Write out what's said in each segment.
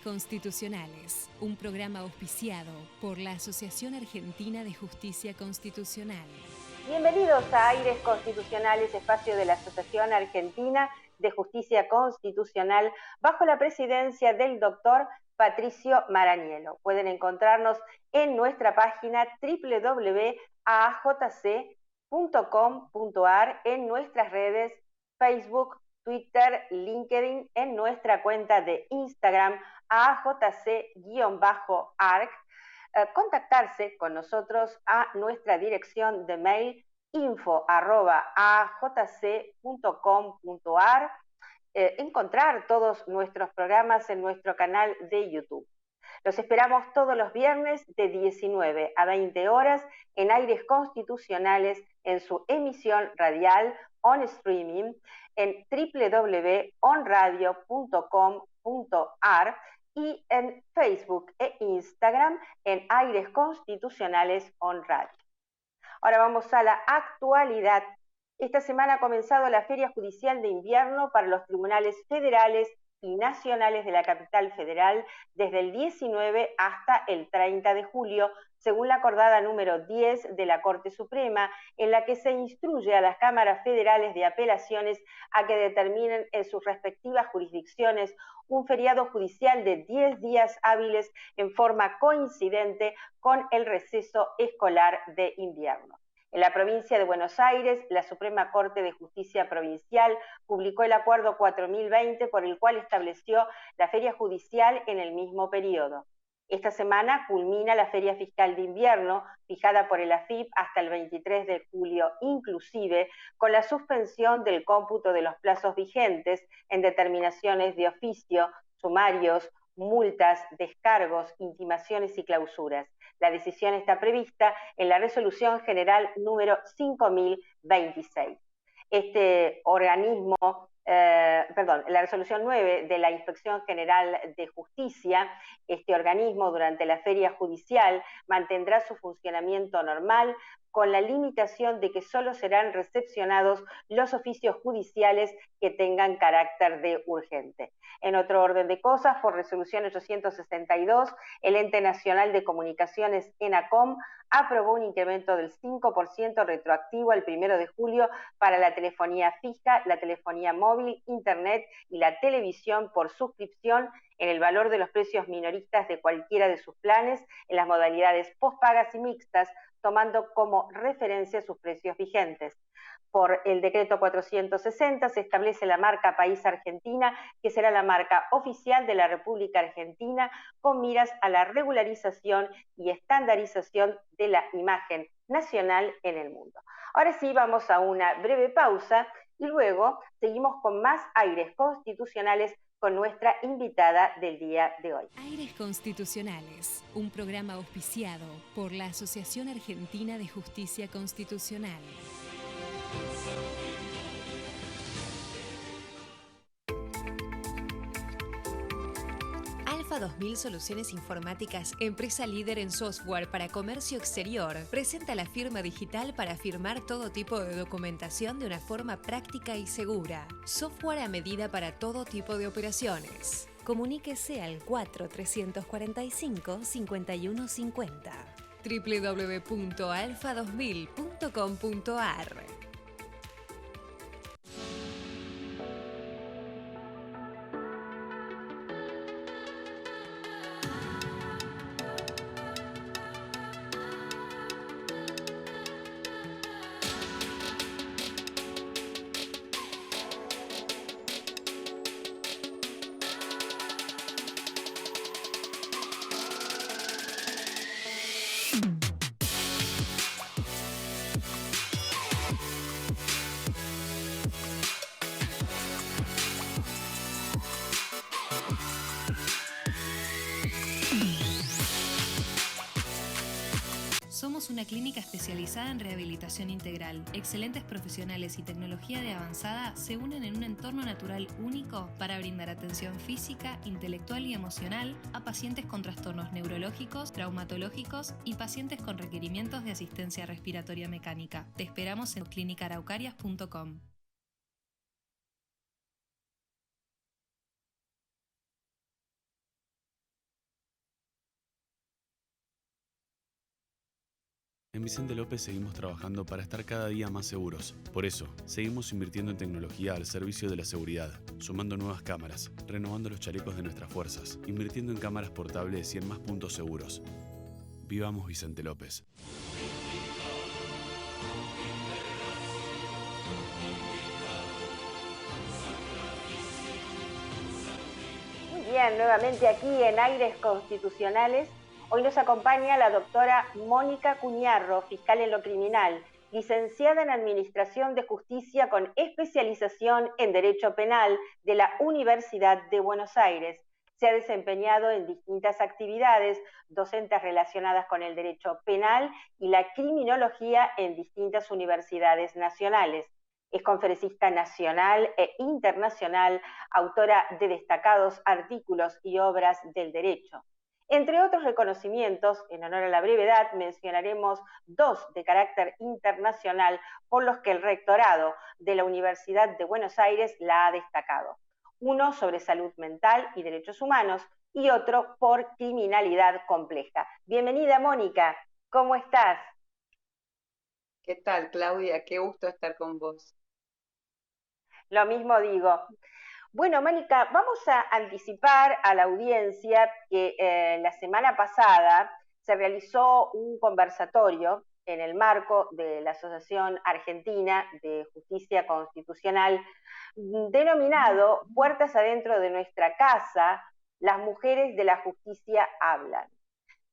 Constitucionales, un programa auspiciado por la Asociación Argentina de Justicia Constitucional. Bienvenidos a Aires Constitucionales, espacio de la Asociación Argentina de Justicia Constitucional, bajo la presidencia del doctor Patricio Maraniello. Pueden encontrarnos en nuestra página www.ajc.com.ar, en nuestras redes Facebook, Twitter, LinkedIn, en nuestra cuenta de Instagram, AJC-ARC, contactarse con nosotros a nuestra dirección de mail info@ajc.com.ar, encontrar todos nuestros programas en nuestro canal de YouTube. Los esperamos todos los viernes de 19 a 20 horas en Aires Constitucionales, en su emisión radial on streaming en www.onradio.com.ar y en Facebook e Instagram en Aires Constitucionales on Radio. Ahora vamos a la actualidad. Esta semana ha comenzado la Feria Judicial de Invierno para los tribunales federales y nacionales de la capital federal desde el 19 hasta el 30 de julio, según la acordada número 10 de la Corte Suprema, en la que se instruye a las cámaras federales de apelaciones a que determinen en sus respectivas jurisdicciones un feriado judicial de 10 días hábiles en forma coincidente con el receso escolar de invierno. En la provincia de Buenos Aires, la Suprema Corte de Justicia Provincial publicó el Acuerdo 4020, por el cual estableció la feria judicial en el mismo periodo. Esta semana culmina la Feria Fiscal de Invierno, fijada por el AFIP hasta el 23 de julio, inclusive con la suspensión del cómputo de los plazos vigentes en determinaciones de oficio, sumarios, multas, descargos, intimaciones y clausuras. La decisión está prevista en la Resolución General número 5026. Este organismo, la Resolución 9 de la Inspección General de Justicia, este organismo durante la feria judicial mantendrá su funcionamiento normal, con la limitación de que solo serán recepcionados los oficios judiciales que tengan carácter de urgente. En otro orden de cosas, por resolución 862, el Ente Nacional de Comunicaciones, ENACOM, aprobó un incremento del 5% retroactivo al 1 de julio para la telefonía fija, la telefonía móvil, internet y la televisión por suscripción en el valor de los precios minoristas de cualquiera de sus planes en las modalidades postpagas y mixtas, tomando como referencia sus precios vigentes. Por el decreto 460 se establece la marca País Argentina, que será la marca oficial de la República Argentina, con miras a la regularización y estandarización de la imagen nacional en el mundo. Ahora sí, vamos a una breve pausa y luego seguimos con más Aires Constitucionales con nuestra invitada del día de hoy. Aires Constitucionales, un programa auspiciado por la Asociación Argentina de Justicia Constitucional. Alfa 2000 Soluciones Informáticas, empresa líder en software para comercio exterior, presenta la firma digital para firmar todo tipo de documentación de una forma práctica y segura. Software a medida para todo tipo de operaciones. Comuníquese al 4345-5150. www.alfa2000.com.ar. Somos una clínica especializada en rehabilitación integral. Excelentes profesionales y tecnología de avanzada se unen en un entorno natural único para brindar atención física, intelectual y emocional a pacientes con trastornos neurológicos, traumatológicos y pacientes con requerimientos de asistencia respiratoria mecánica. Te esperamos en clinicaraucarias.com. En Vicente López seguimos trabajando para estar cada día más seguros. Por eso, seguimos invirtiendo en tecnología al servicio de la seguridad, sumando nuevas cámaras, renovando los chalecos de nuestras fuerzas, invirtiendo en cámaras portables y en más puntos seguros. Vivamos Vicente López. Muy bien, nuevamente aquí en Aires Constitucionales. Hoy nos acompaña la doctora Mónica Cuñarro, fiscal en lo criminal, licenciada en Administración de Justicia con especialización en Derecho Penal de la Universidad de Buenos Aires. Se ha desempeñado en distintas actividades docentes relacionadas con el derecho penal y la criminología en distintas universidades nacionales. Es conferencista nacional e internacional, autora de destacados artículos y obras del derecho. Entre otros reconocimientos, en honor a la brevedad, mencionaremos dos de carácter internacional por los que el rectorado de la Universidad de Buenos Aires la ha destacado. Uno sobre salud mental y derechos humanos y otro por criminalidad compleja. Bienvenida, Mónica, ¿cómo estás? ¿Qué tal, Claudia? Qué gusto estar con vos. Lo mismo digo. Bueno, Mónica, vamos a anticipar a la audiencia que la semana pasada se realizó un conversatorio en el marco de la Asociación Argentina de Justicia Constitucional, denominado Puertas adentro de nuestra casa, las mujeres de la justicia hablan.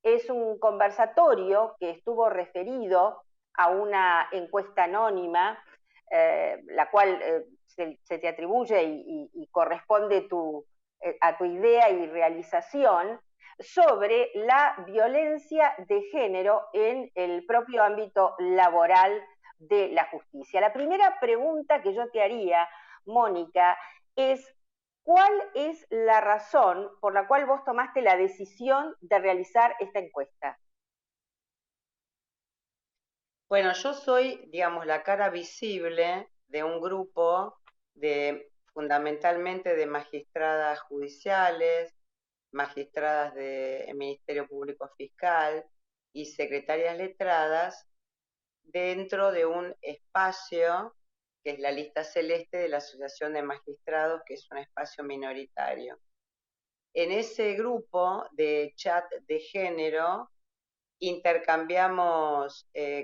Es un conversatorio que estuvo referido a una encuesta anónima, la cual se te atribuye y corresponde a tu idea y realización, sobre la violencia de género en el propio ámbito laboral de la justicia. La primera pregunta que yo te haría, Mónica, es ¿cuál es la razón por la cual vos tomaste la decisión de realizar esta encuesta? Bueno, yo soy, digamos, la cara visible de un grupo fundamentalmente de magistradas judiciales, magistradas del Ministerio Público Fiscal y secretarias letradas dentro de un espacio que es la lista celeste de la Asociación de Magistrados, que es un espacio minoritario. En ese grupo de chat de género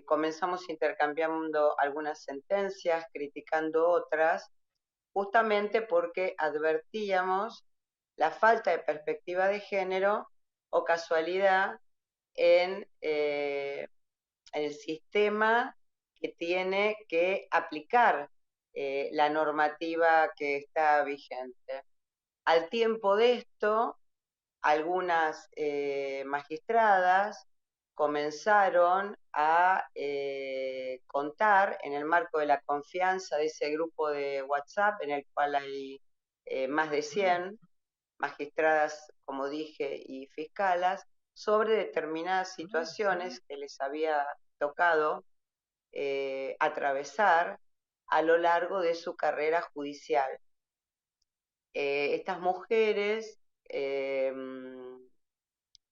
comenzamos intercambiando algunas sentencias, criticando otras, justamente porque advertíamos la falta de perspectiva de género o casualidad en el sistema que tiene que aplicar la normativa que está vigente. Al tiempo de esto, algunas magistradas comenzaron a contar en el marco de la confianza de ese grupo de WhatsApp en el cual hay más de 100 magistradas, como dije, y fiscalas, sobre determinadas situaciones que les había tocado atravesar a lo largo de su carrera judicial. Estas mujeres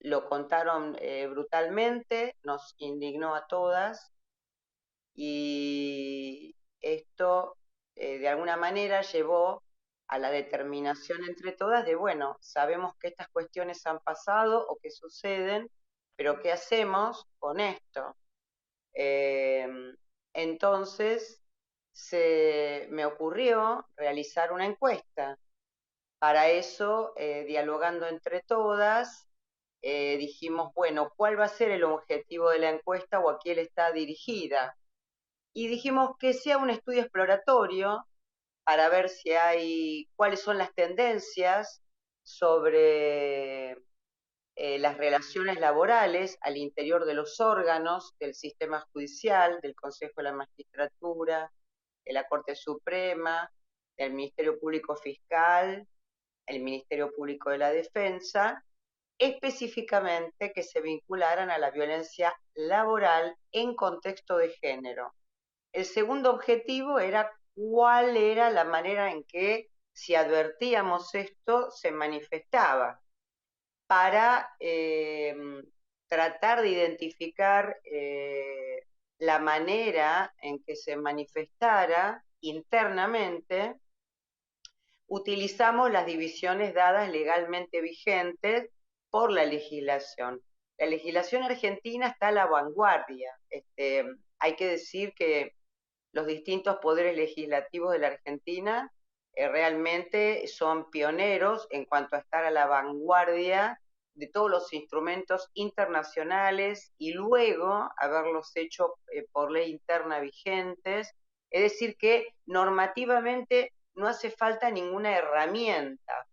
lo contaron brutalmente, nos indignó a todas y esto de alguna manera llevó a la determinación entre todas de, bueno, sabemos que estas cuestiones han pasado o que suceden, pero ¿qué hacemos con esto? Entonces me ocurrió realizar una encuesta. Para eso, dialogando entre todas, dijimos, bueno, ¿cuál va a ser el objetivo de la encuesta o a quién está dirigida? Y dijimos que sea un estudio exploratorio para ver cuáles son las tendencias sobre las relaciones laborales al interior de los órganos del sistema judicial, del Consejo de la Magistratura, de la Corte Suprema, del Ministerio Público Fiscal, el Ministerio Público de la Defensa, específicamente que se vincularan a la violencia laboral en contexto de género. El segundo objetivo era cuál era la manera en que, si advertíamos esto, se manifestaba, para tratar de identificar la manera en que se manifestara internamente, utilizamos las divisiones dadas legalmente vigentes por la legislación. La legislación argentina está a la vanguardia. Hay que decir que los distintos poderes legislativos de la Argentina realmente son pioneros en cuanto a estar a la vanguardia de todos los instrumentos internacionales y luego haberlos hecho por ley interna vigentes. Es decir, que normativamente no hace falta ninguna herramienta.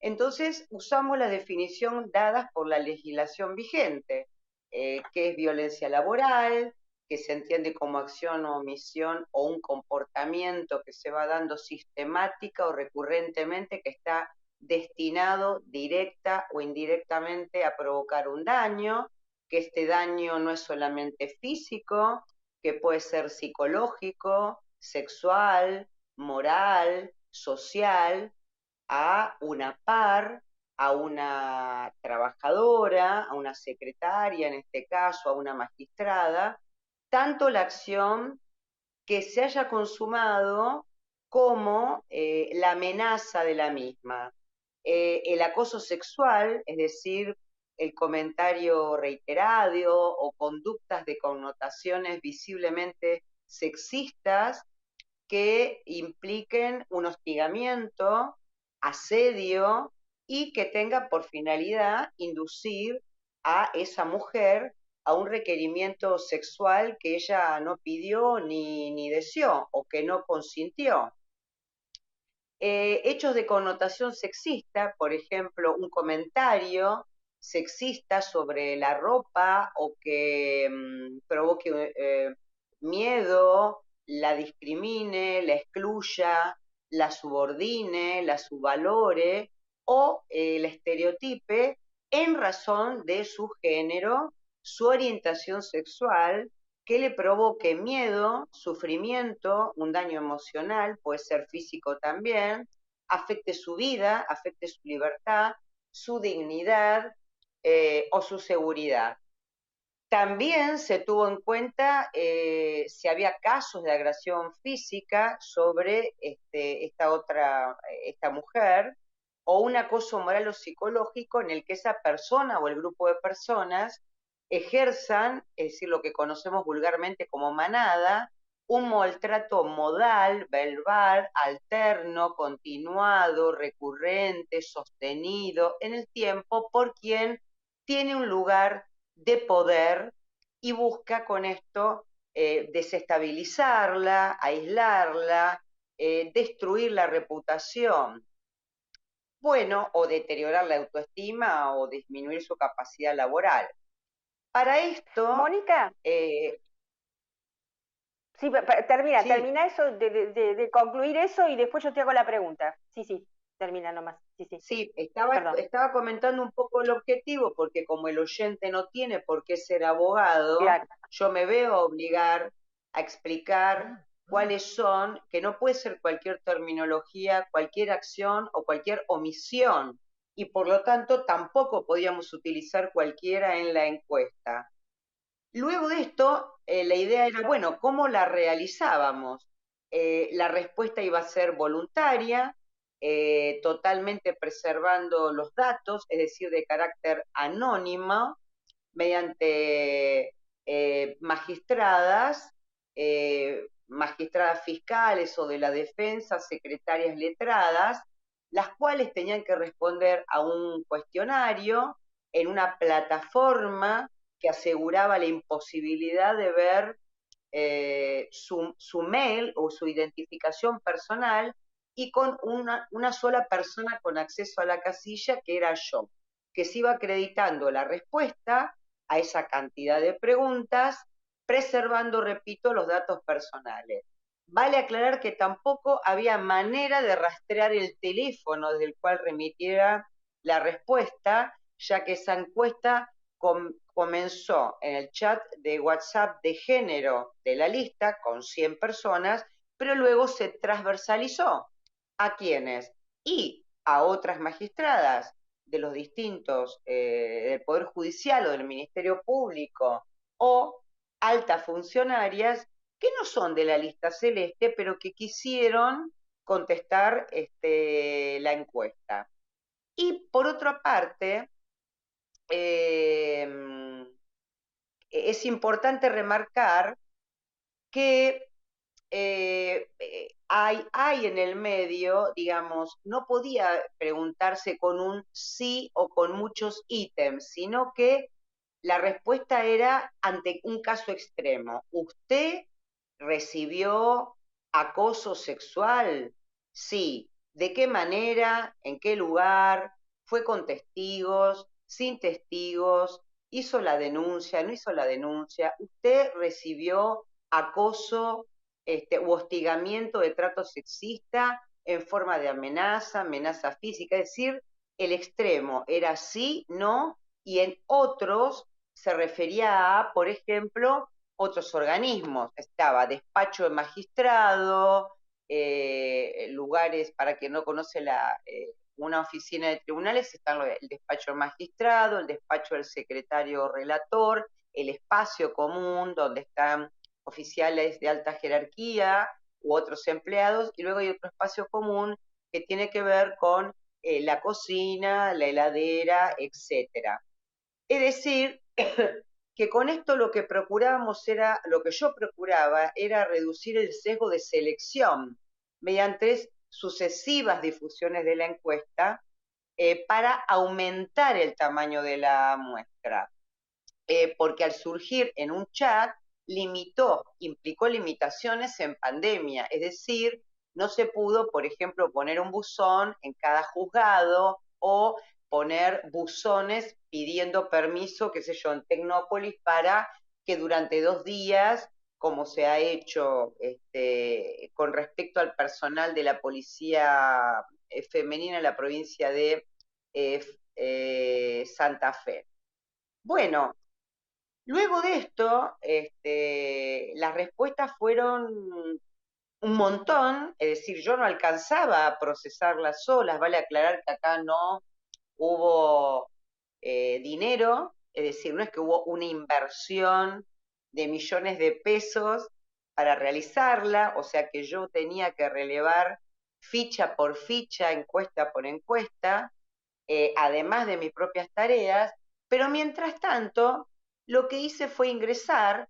Entonces usamos la definición dadas por la legislación vigente, que es violencia laboral, que se entiende como acción o omisión o un comportamiento que se va dando sistemática o recurrentemente, que está destinado directa o indirectamente a provocar un daño, que este daño no es solamente físico, que puede ser psicológico, sexual, moral, social, a una par, a una trabajadora, a una secretaria, en este caso, a una magistrada, tanto la acción que se haya consumado como la amenaza de la misma. El acoso sexual, es decir, el comentario reiterado o conductas de connotaciones visiblemente sexistas que impliquen un hostigamiento, asedio y que tenga por finalidad inducir a esa mujer a un requerimiento sexual que ella no pidió ni deseó o que no consintió. Hechos de connotación sexista, por ejemplo, un comentario sexista sobre la ropa o que provoque miedo, la discrimine, la excluya, la subordine, la subvalore o la estereotipe en razón de su género, su orientación sexual, que le provoque miedo, sufrimiento, un daño emocional, puede ser físico también, afecte su vida, afecte su libertad, su dignidad o su seguridad. También se tuvo en cuenta si había casos de agresión física sobre esta mujer, o un acoso moral o psicológico en el que esa persona o el grupo de personas ejerzan, es decir, lo que conocemos vulgarmente como manada, un maltrato modal, verbal, alterno, continuado, recurrente, sostenido en el tiempo por quien tiene un lugar de poder y busca con esto desestabilizarla, aislarla, destruir la reputación, bueno, o deteriorar la autoestima o disminuir su capacidad laboral. Para esto, Mónica, sí, termina eso, de concluir eso y después yo te hago la pregunta. Sí, termina nomás. Sí, estaba comentando un poco el objetivo, porque como el oyente no tiene por qué ser abogado, Claro. yo me veo obligar a explicar cuáles son, que no puede ser cualquier terminología, cualquier acción o cualquier omisión, y por lo tanto tampoco podíamos utilizar cualquiera en la encuesta. Luego de esto, la idea era, bueno, ¿cómo la realizábamos? La respuesta iba a ser voluntaria, totalmente preservando los datos, es decir, de carácter anónimo, mediante magistradas fiscales o de la defensa, secretarias letradas, las cuales tenían que responder a un cuestionario en una plataforma que aseguraba la imposibilidad de ver su mail o su identificación personal y con una sola persona con acceso a la casilla, que era yo, que se iba acreditando la respuesta a esa cantidad de preguntas, preservando, repito, los datos personales. Vale aclarar que tampoco había manera de rastrear el teléfono desde el cual remitiera la respuesta, ya que esa encuesta comenzó en el chat de WhatsApp de género de la lista con 100 personas, pero luego se transversalizó. ¿A quiénes? Y a otras magistradas de los distintos, del Poder Judicial o del Ministerio Público, o altas funcionarias que no son de la lista celeste, pero que quisieron contestar la encuesta. Y por otra parte, es importante remarcar que hay en el medio, digamos, no podía preguntarse con un sí o con muchos ítems, sino que la respuesta era ante un caso extremo. ¿Usted recibió acoso sexual? Sí. ¿De qué manera? ¿En qué lugar? ¿Fue con testigos? ¿Sin testigos? ¿Hizo la denuncia? ¿No hizo la denuncia? ¿Usted recibió acoso u hostigamiento de trato sexista en forma de amenaza, amenaza física? Es decir, el extremo era sí, no, y en otros se refería a, por ejemplo, otros organismos. Estaba despacho de magistrado, lugares, para quien no conoce una oficina de tribunales, están el despacho del magistrado, el despacho del secretario relator, el espacio común donde están oficiales de alta jerarquía u otros empleados, y luego hay otro espacio común que tiene que ver con la cocina, la heladera, etcétera. Es decir, que con esto lo que procurábamos era, lo que yo procuraba era reducir el sesgo de selección mediante sucesivas difusiones de la encuesta para aumentar el tamaño de la muestra. Porque al surgir en un chat implicó limitaciones en pandemia, es decir, no se pudo, por ejemplo, poner un buzón en cada juzgado o poner buzones pidiendo permiso, qué sé yo, en Tecnópolis para que durante 2 días, como se ha hecho con respecto al personal de la policía femenina en la provincia de Santa Fe. Bueno, luego de esto, las respuestas fueron un montón, es decir, yo no alcanzaba a procesarlas solas, vale aclarar que acá no hubo dinero, es decir, no es que hubo una inversión de millones de pesos para realizarla, o sea que yo tenía que relevar ficha por ficha, encuesta por encuesta, además de mis propias tareas, pero mientras tanto, lo que hice fue ingresar,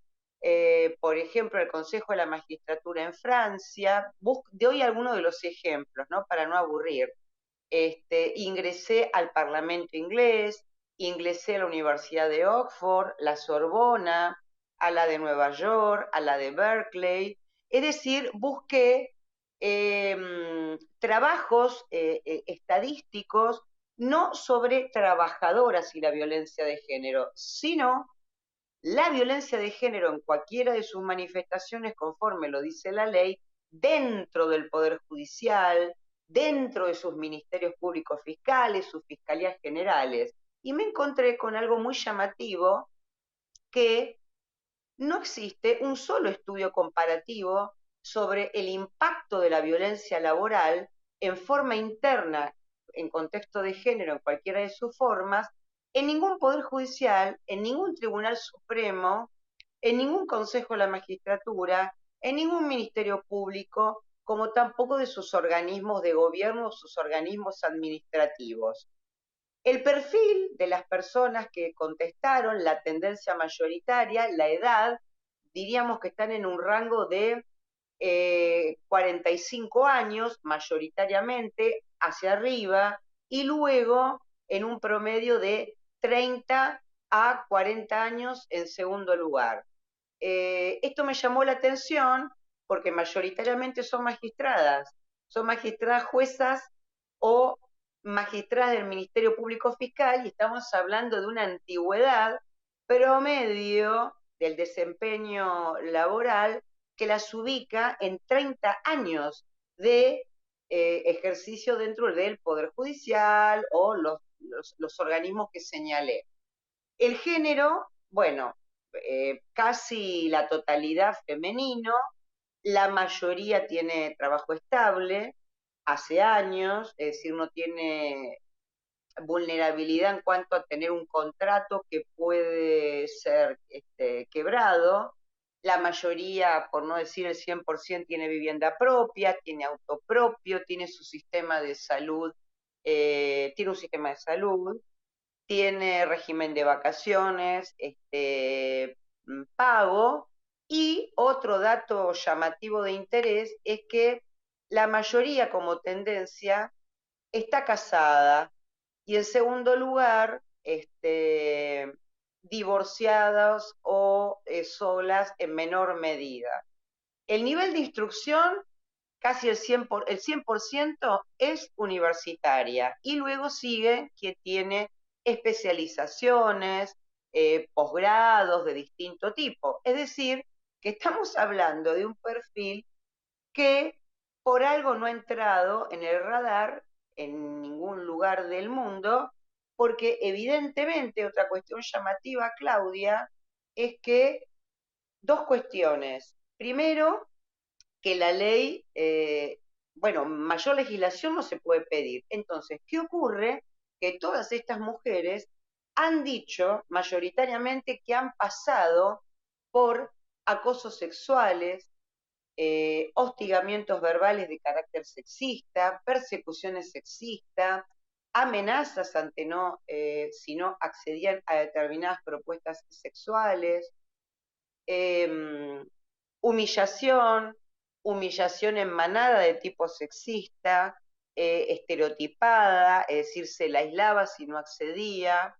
por ejemplo, al Consejo de la Magistratura en Francia. Doy algunos de los ejemplos, ¿no? Para no aburrir. Ingresé al Parlamento inglés, ingresé a la Universidad de Oxford, la Sorbona, a la de Nueva York, a la de Berkeley. Es decir, busqué trabajos estadísticos no sobre trabajadoras y la violencia de género, sino la violencia de género en cualquiera de sus manifestaciones, conforme lo dice la ley, dentro del Poder Judicial, dentro de sus ministerios públicos fiscales, sus fiscalías generales. Y me encontré con algo muy llamativo, que no existe un solo estudio comparativo sobre el impacto de la violencia laboral en forma interna, en contexto de género, en cualquiera de sus formas, en ningún poder judicial, en ningún tribunal supremo, en ningún consejo de la magistratura, en ningún ministerio público, como tampoco de sus organismos de gobierno o sus organismos administrativos. El perfil de las personas que contestaron, la tendencia mayoritaria, la edad, diríamos que están en un rango de 45 años, mayoritariamente, hacia arriba, y luego en un promedio de 30 a 40 años en segundo lugar. Esto me llamó la atención porque mayoritariamente son magistradas juezas o magistradas del Ministerio Público Fiscal, y estamos hablando de una antigüedad promedio del desempeño laboral que las ubica en 30 años de ejercicio dentro del Poder Judicial o los organismos que señalé. El género, bueno, casi la totalidad femenino, la mayoría tiene trabajo estable, hace años, es decir, no tiene vulnerabilidad en cuanto a tener un contrato que puede ser quebrado. La mayoría, por no decir el 100%, tiene vivienda propia, tiene auto propio, tiene su sistema de salud, tiene un sistema de salud, tiene régimen de vacaciones, pago. Y otro dato llamativo de interés es que la mayoría, como tendencia, está casada. Y en segundo lugar, divorciadas o solas en menor medida. El nivel de instrucción, casi el 100% es universitaria. Y luego sigue quien tiene especializaciones, posgrados de distinto tipo. Es decir, que estamos hablando de un perfil que por algo no ha entrado en el radar en ningún lugar del mundo, porque evidentemente otra cuestión llamativa, Claudia, es que dos cuestiones. Primero, que la ley, bueno, mayor legislación no se puede pedir. Entonces, ¿qué ocurre? Que todas estas mujeres han dicho mayoritariamente que han pasado por acosos sexuales, hostigamientos verbales de carácter sexista, persecuciones sexistas, amenazas ante si no accedían a determinadas propuestas sexuales, humillación, humillación en manada de tipo sexista, estereotipada, es decir, se la aislaba si no accedía.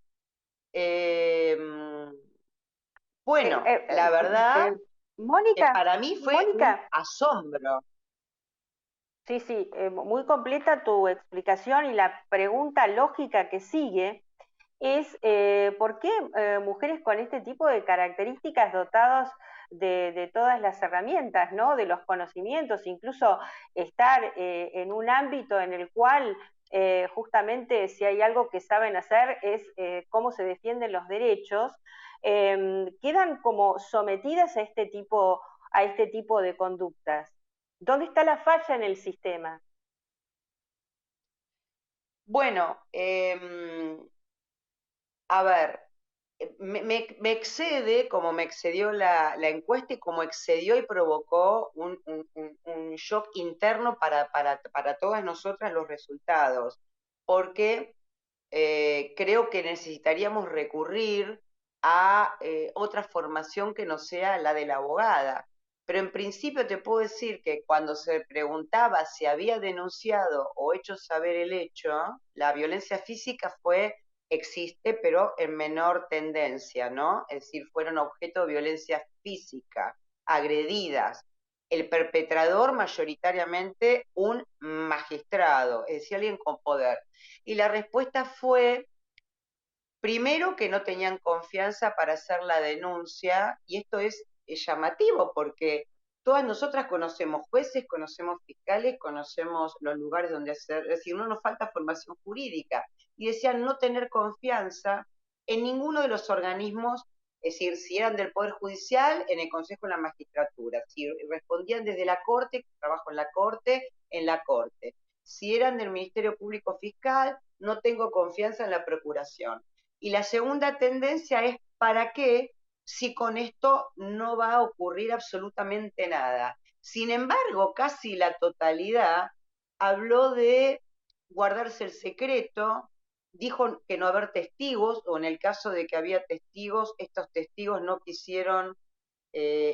Bueno, la verdad que Mónica, para mí fue un Mónica, asombro. sí, sí, muy completa tu explicación y la pregunta lógica que sigue es ¿por qué mujeres con este tipo de características dotadas de todas las herramientas, ¿no? De los conocimientos, incluso estar en un ámbito en el cual justamente si hay algo que saben hacer es cómo se defienden los derechos, quedan como sometidas a este tipo de conductas? ¿Dónde está la falla en el sistema? Bueno, a ver, me excede, como me excedió la encuesta y como excedió y provocó un shock interno para todas nosotras los resultados, porque creo que necesitaríamos recurrir a otra formación que no sea la de la abogada. Pero en principio te puedo decir que cuando se preguntaba si había denunciado o hecho saber el hecho, la violencia física existe, pero en menor tendencia, ¿no? Es decir, fueron objeto de violencia física, agredidas. El perpetrador mayoritariamente un magistrado, es decir, alguien con poder. Y la respuesta fue, primero, que no tenían confianza para hacer la denuncia, y esto es llamativo porque todas nosotras conocemos jueces, conocemos fiscales, conocemos los lugares donde hacer, es decir, no nos falta formación jurídica, y decían no tener confianza en ninguno de los organismos, es decir, si eran del Poder Judicial, en el Consejo de la Magistratura, si respondían desde la Corte, trabajo en la Corte. Si eran del Ministerio Público Fiscal, no tengo confianza en la Procuración. Y la segunda tendencia es ¿para qué si con esto no va a ocurrir absolutamente nada? Sin embargo, casi la totalidad habló de guardarse el secreto, dijo que no haber testigos, o en el caso de que había testigos, estos testigos no quisieron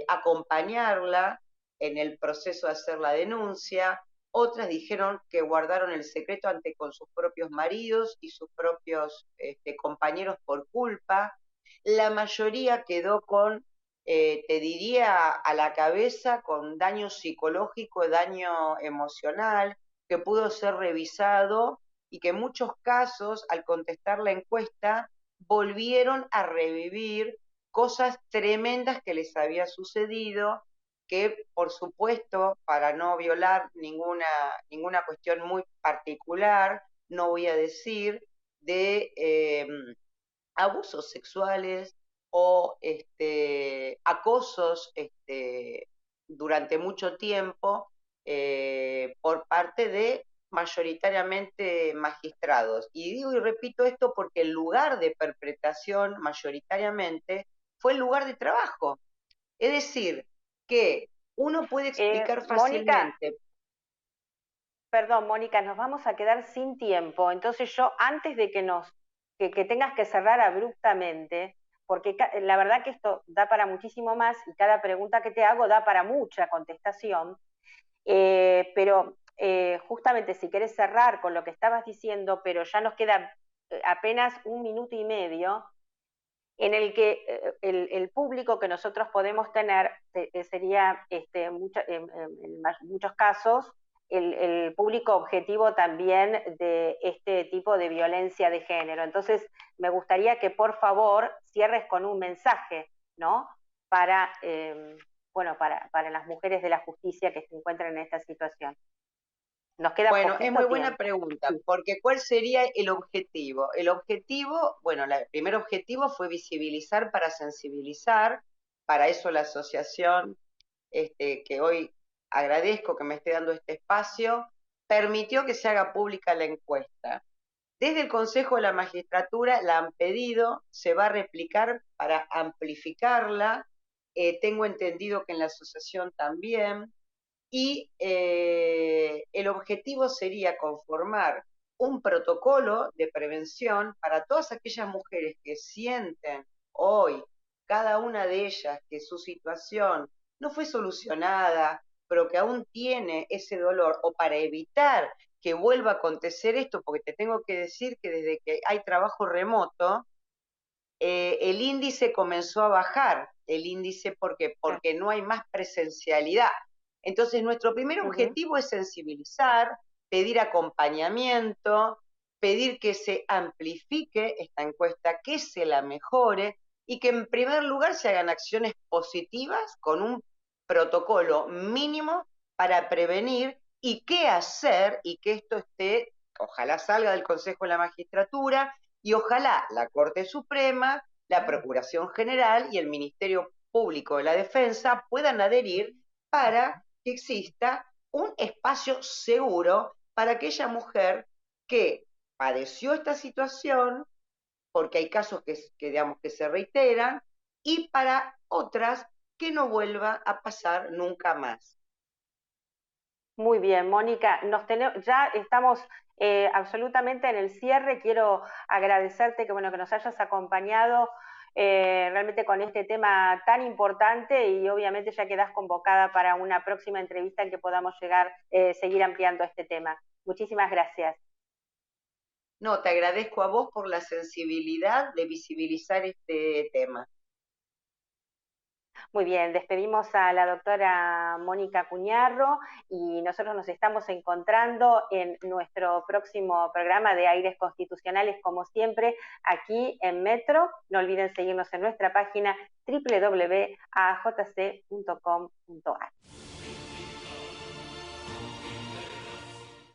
acompañarla en el proceso de hacer la denuncia. Otras dijeron que guardaron el secreto ante con sus propios maridos y sus propios compañeros por culpa. La mayoría quedó con, te diría, a la cabeza con daño psicológico, daño emocional, que pudo ser revisado y que en muchos casos, al contestar la encuesta, volvieron a revivir cosas tremendas que les había sucedido, que por supuesto, para no violar ninguna cuestión muy particular, no voy a decir de abusos sexuales o acosos durante mucho tiempo por parte de mayoritariamente magistrados. Y digo y repito esto porque el lugar de perpetración mayoritariamente fue el lugar de trabajo. Es decir, que uno puede explicar Mónica, fácilmente. perdón, Mónica, nos vamos a quedar sin tiempo. Entonces yo, antes de que tengas que cerrar abruptamente, porque la verdad que esto da para muchísimo más y cada pregunta que te hago da para mucha contestación, pero justamente si querés cerrar con lo que estabas diciendo, pero ya nos queda apenas 1 minuto y medio, en el que el público que nosotros podemos tener sería en muchos casos el público objetivo también de este tipo de violencia de género. Entonces, me gustaría que por favor cierres con un mensaje, ¿no? Para, bueno, para las mujeres de la justicia que se encuentran en esta situación. Nos queda Bueno, es muy poquito buena tiempo. pregunta, porque ¿cuál sería el objetivo? El objetivo, bueno, el primer objetivo fue visibilizar para sensibilizar, para eso la asociación, que hoy agradezco que me esté dando este espacio, permitió que se haga pública la encuesta. Desde el Consejo de la Magistratura la han pedido, se va a replicar para amplificarla, tengo entendido que en la asociación también, y el objetivo sería conformar un protocolo de prevención para todas aquellas mujeres que sienten hoy, cada una de ellas, que su situación no fue solucionada, pero que aún tiene ese dolor, o para evitar que vuelva a acontecer esto, porque te tengo que decir que desde que hay trabajo remoto, el índice comenzó a bajar, el índice porque no hay más presencialidad. Entonces, nuestro primer objetivo es sensibilizar, pedir acompañamiento, pedir que se amplifique esta encuesta, que se la mejore y que en primer lugar se hagan acciones positivas con un protocolo mínimo para prevenir y qué hacer y que esto esté, ojalá salga del Consejo de la Magistratura y ojalá la Corte Suprema, la Procuración General y el Ministerio Público de la Defensa puedan adherir para que exista un espacio seguro para aquella mujer que padeció esta situación, porque hay casos digamos, que se reiteran, y para otras que no vuelva a pasar nunca más. Muy bien, Mónica, ya estamos absolutamente en el cierre. Quiero agradecerte que, bueno, que nos hayas acompañado realmente con este tema tan importante y obviamente ya quedás convocada para una próxima entrevista en que podamos seguir ampliando este tema. Muchísimas gracias. No, te agradezco a vos por la sensibilidad de visibilizar este tema. Muy bien, despedimos a la doctora Mónica Cuñarro y nosotros nos estamos encontrando en nuestro próximo programa de Aires Constitucionales, como siempre, aquí en Metro. No olviden seguirnos en nuestra página www.ajc.com.ar.